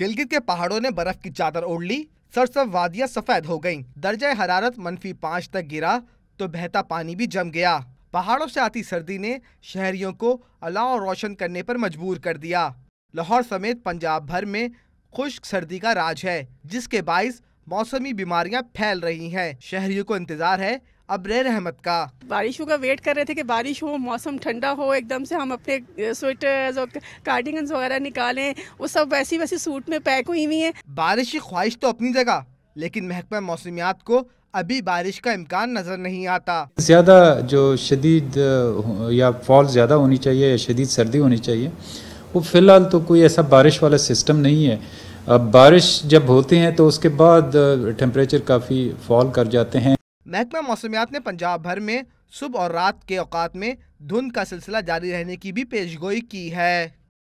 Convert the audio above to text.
गिलगित के पहाड़ों ने बर्फ की चादर ओढ़ ली। सरसब्ज वादियां सफेद हो गईं। दर्जा हरारत -5 तक गिरा तो बहता पानी भी जम गया। पहाड़ों से आती सर्दी ने शहरियों को अलाव रोशन करने पर मजबूर कर दिया। लाहौर समेत पंजाब भर में खुश्क सर्दी का राज है, जिसके बाइस मौसमी बीमारियां फैल रही हैं। शहरियों को इंतजार है अब्रे रहमत का। बारिशों का वेट कर रहे थे कि बारिश हो, मौसम ठंडा हो, एकदम से हम अपने स्वेटर्स और कार्डिगन्स वगैरह निकालें, वो सब वैसी वैसी सूट में पैक हुई हुई हैं। बारिश की ख्वाहिश तो अपनी जगह, लेकिन महकमा मौसमियात को अभी बारिश का इम्कान नजर नहीं आता। ज़्यादा जो शदीद या फॉल ज़्यादा होनी चाहिए या शदीद सर्दी होनी चाहिए, वो फ़िलहाल तो कोई ऐसा बारिश वाला सिस्टम नहीं है। अब बारिश जब होते हैं तो उसके बाद टेम्परेचर काफ़ी फॉल कर जाते हैं। महकमा मौसमियात ने पंजाब भर में सुबह और रात के औकात में धुंध का सिलसिला जारी रहने की भी पेशगोई की है।